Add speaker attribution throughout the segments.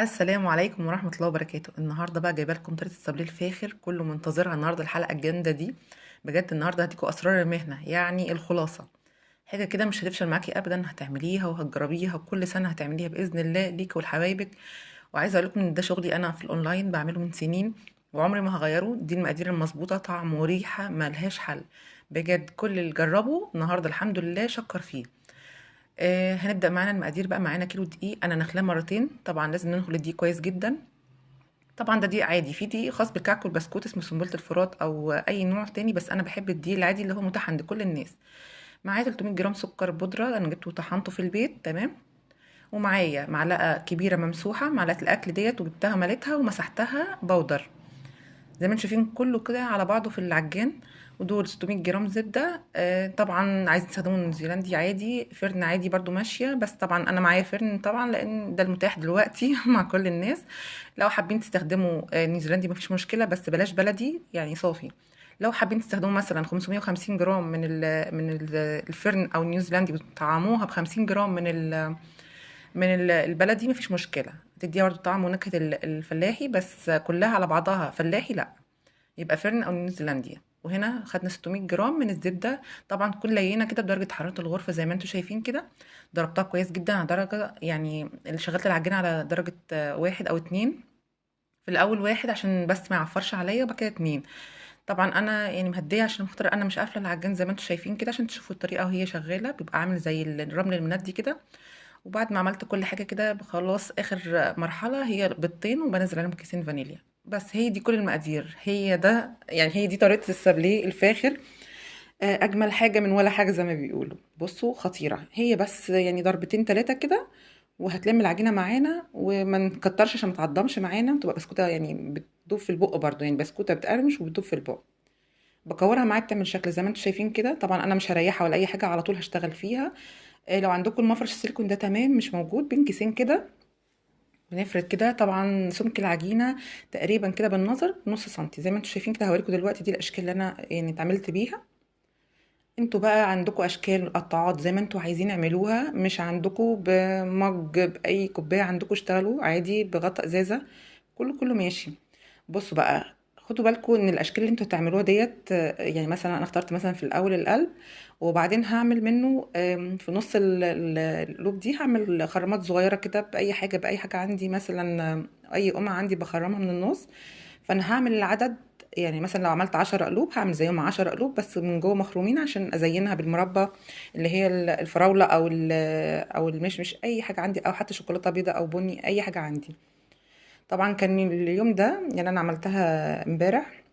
Speaker 1: السلام عليكم ورحمة الله وبركاته. النهارده بقى جايبه لكم طريقة الصبليه الفاخر، كله منتظرها النهارده الحلقة الجامدة دي. بجد النهارده هديكوا أسرار المهنة، يعني الخلاصة. حاجة كده مش هتفشل معاكي أبدا، هتعمليها وهتجربيها وكل سنة هتعمليها بإذن الله ليك ولحبايبك. وعايزة أقول لكم إن ده شغلي أنا في الأونلاين، بعمله من سنين وعمري ما هغيره. دي المقادير المظبوطة، طعم وريحة ملهاش حل. بجد كل اللي جربه النهارده الحمد لله شكر فيه. هنبدأ معانا المقادير بقى. معانا كيلو دقيق انا نخلاه مرتين، طبعا لازم ننخل الدقيق كويس جدا. طبعا ده دقيق عادي، في دقيق خاص بالكعك والبسكوت اسمه سنبلة الفرات او اي نوع تاني، بس انا بحب الدقيق العادي اللي هو متاح عند كل الناس. معايا 300 جرام سكر بودرة انا جبته وطحنته في البيت تمام. ومعايا معلقة كبيرة ممسوحة، معلقة الاكل ديت، وجبتها مليتها ومسحتها بودر زي ما انتم شايفين كله كده على بعضه في العجان. ودول 600 جرام زبدة. طبعا عايزين تستخدموا نيوزيلندي عادي، فرن عادي برضو ماشية، بس طبعا انا معايا فرن طبعا لان ده المتاح دلوقتي مع كل الناس. لو حابين تستخدموا نيوزيلندي مفيش مشكلة، بس بلاش بلدي يعني صافي. لو حابين تستخدموا مثلا 550 جرام الفرن او النيوزيلندي وتطعموها ب 50 جرام البلدي، مفيش مشكلة. تديها برضو طعم ونكهة الفلاحي، بس كلها على بعضها فلاحي لا، يبقى فرن او نيوزيلنديا. وهنا خدنا 600 جرام من الزبده، طبعا تكون لينه كده بدرجه حراره الغرفه زي ما انتم شايفين كده. ضربتها كويس جدا على درجه، يعني اللي شغلت العجينه على درجه واحد او اتنين. في الاول واحد عشان بس ما يعفرش عليا، وبعد كده اتنين. طبعا انا يعني مهديه عشان خاطر انا مش قافله العجان زي ما انتم شايفين كده، عشان تشوفوا الطريقه وهي شغاله بيبقى عامل زي الرمل المندي كده. وبعد ما عملت كل حاجة كده خلاص، آخر مرحلة هي بيضتين وبنزل عليهم كيسين فانيليا. بس هي دي كل المقادير، هي ده يعني هي دي طريقة السابليه الفاخر. أجمل حاجة من ولا حاجة زي ما بيقولوا. بصوا خطيرة هي، بس يعني ضربتين تلاتة كده وهتلم العجينة معانا، وما نكترش عشان ما تعضمش معانا، تبقى بسكوتة يعني بتدوب في البق برضو، يعني بسكوتة بتقرمش وبتدوب في البق. بكورها معايا بتعمل شكل زي ما انتم شايفين كده. طبعا انا مش هريحها ولا اي حاجه، على طول هشتغل فيها. لو عندكم المفرش السيليكون ده تمام، مش موجود بين كيسين كده. ونفرد كده طبعا سمك العجينه تقريبا كده بالنظر نص سنتي زي ما انتم شايفين كده. هوريكم دلوقتي دي الاشكال اللي انا يعني اتعاملت بيها. انتوا بقى عندكم اشكال قطاعات زي ما انتوا عايزين اعملوها، مش عندكم بمج باي كوبايه عندكم اشتغلوا عادي بغطاء ازازه. كله ماشي. بصوا بقى، خدوا بالكم ان الاشكال اللي انتوا هتعملوها ديت، يعني مثلا انا اخترت مثلا في الاول القلب، وبعدين هعمل منه في نص القلوب دي هعمل خرامات صغيره كده باي حاجه عندي، مثلا اي قمع عندي بخرمها من النص. فانا هعمل العدد، يعني مثلا لو عملت 10 قلوب هعمل زيهم 10 قلوب بس من جوه مخرومين عشان ازينها بالمربى اللي هي الفراوله او المشمش، اي حاجه عندي، او حتى شوكولاته بيضاء او بني، اي حاجه عندي. طبعا كان اليوم ده يعني انا عملتها امبارح،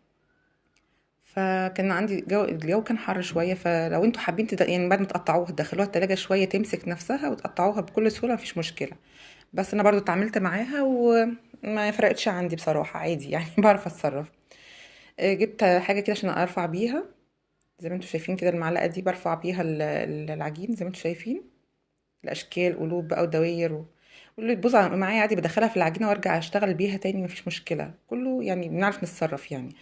Speaker 1: فكان عندي الجو كان حر شويه. فلو انتوا حابين يعني بعد ما تقطعوها تدخلوها التلاجة شويه تمسك نفسها وتقطعوها بكل سهوله مفيش مشكله. بس انا برضو اتعاملت معاها وما فرقتش عندي بصراحه، عادي يعني بعرف اتصرف. جبت حاجه كده عشان ارفع بيها، زي ما انتوا شايفين كده المعلقه دي برفع بيها العجين زي ما انتوا شايفين. الاشكال قلوب بقى ودواير واللي تبوظ معايا عادي بدخلها في العجينه وارجع اشتغل بيها تاني، مفيش مشكله، كله يعني بنعرف نتصرف يعني.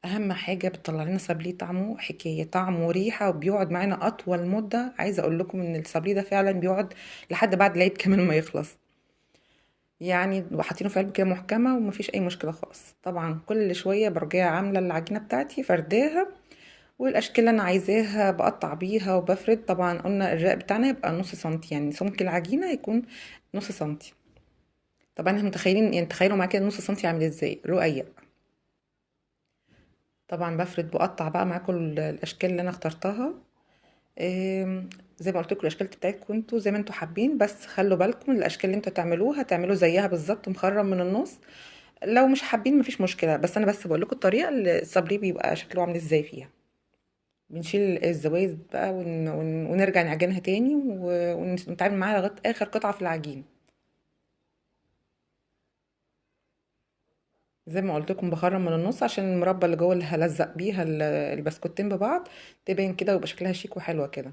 Speaker 1: اهم حاجه بتطلع لنا صابليه طعمه حكايه، طعم وريحه، وبيقعد معانا اطول مده. عايزه اقول لكم ان الصابليه ده فعلا بيقعد لحد بعد العيد كمان ما يخلص. يعني وحاطينه في علبه كده محكمه ومفيش اي مشكله خالص. طبعا كل شويه برجع عامله العجينه بتاعتي فرداها، والاشكال اللي انا عايزاها بقطع بيها وبفرد. طبعا قلنا الرق بتاعنا يبقى نص سنتي، يعني سمك العجينه يكون نص سنتي. طبعا احنا متخيلين، يعني تخيلوا معايا كده نص سنتي عامل ازاي رقيق. طبعا بفرد بقطع بقى معاكم الاشكال اللي انا اخترتها. زي ما قلت لكم الاشكال بتاعتكم انتوا زي ما انتوا حابين، بس خلوا بالكم الاشكال اللي انتوا تعملوها تعملوا زيها بالظبط مخرم من النص. لو مش حابين مفيش مشكله، بس انا بس بقول لكم الطريقه اللي الصبري بيبقى شكله عامل ازاي فيها. بنشيل الزوايد بقى ونرجع نعجنها تاني ونتعامل معاها لغايه اخر قطعه في العجين. زي ما قلت لكم بخرم من النص عشان المربى اللي جوه اللي هلزق بيها البسكوتين ببعض تبين كده ويبقى شكلها شيك وحلوه كده.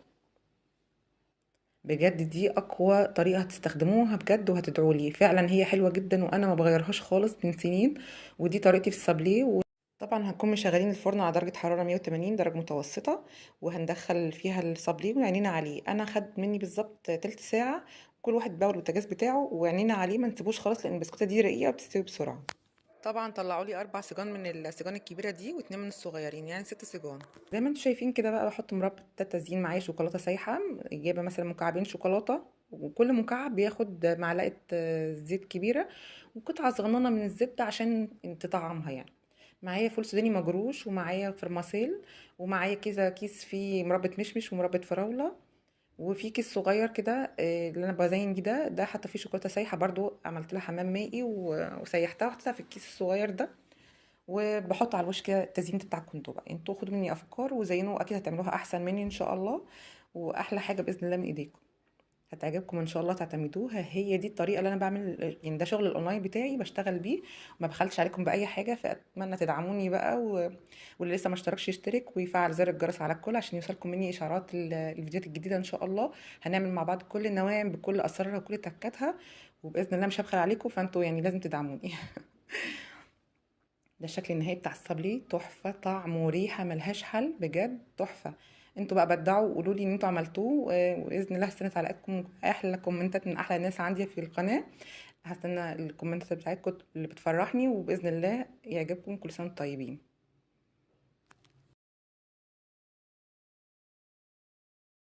Speaker 1: بجد دي اقوى طريقه هتستخدموها بجد وهتدعوا لي فعلا، هي حلوه جدا وانا ما بغيرهاش خالص من سنين. ودي طريقتي في السابليه. طبعا هنكون مشغلين الفرن على درجة حرارة 180 درجة متوسطة، وهندخل فيها الصابلي وعينينا عليه. انا خد مني بالظبط تلت ساعة كل واحد بقى والبوتاجاز بتاعه، وعينينا عليه ما نسيبوش خالص لان البسكوته دي رقيقه وبتستوي بسرعه. طبعا طلعوا لي 4 سيجان من السيجان الكبيره دي واتنين من الصغيرين، يعني 6 سيجان. زي ما انتم شايفين كده بقى، بحط مربى تزيين معايا شوكولاته سايحه، جايبه مثلا مكعبين شوكولاته، وكل مكعب بياخد معلقه زيت كبيره وقطعه صغننه من الزبده عشان تطعمها يعني. معايا فول سوداني مجروش، ومعايا فرماسيل، ومعايا كيس فيه مربى مشمش ومربى فراوله، وفي كيس صغير كده اللي انا بزين بيه ده حاطه فيه شوكولاته سايحه برضو، عملت لها حمام مائي وسيحتها وحطيتها في الكيس الصغير ده. وبحط على الوش كده التزيين بتاعكم انتوا بقى، انتوا خدوا مني افكار وزينوا، اكيد هتعملوها احسن مني ان شاء الله، واحلى حاجه باذن الله من ايديكم. هتعجبكم ان شاء الله، تعتمدوها. هي دي الطريقه اللي انا بعمل يعني، ده شغل الاونلاين بتاعي بشتغل بيه، ما بخلش عليكم باي حاجه. فاتمنى تدعموني بقى واللي لسه ما اشتركش يشترك ويفعل زر الجرس على الكل عشان يوصلكم مني اشعارات الفيديوهات الجديده ان شاء الله. هنعمل مع بعض كل النواعم بكل اسرارها وكل تكاتها، وباذن الله مش هبخل عليكم، فانتوا يعني لازم تدعموني. ده الشكل النهائي بتاع الصابلي، تحفة، طعم وريحة ملهاش حل، بجد تحفة. انتوا بقى بدعوا وقولوا لي ان انتوا عملتوه، وباذن الله هستنى تعليقاتكم، احلى كومنتات من احلى الناس عندي في القناة. هستنى الكومنتات بتاعتكم اللي بتفرحني، وباذن الله يعجبكم. كل سنة وانتم طيبين.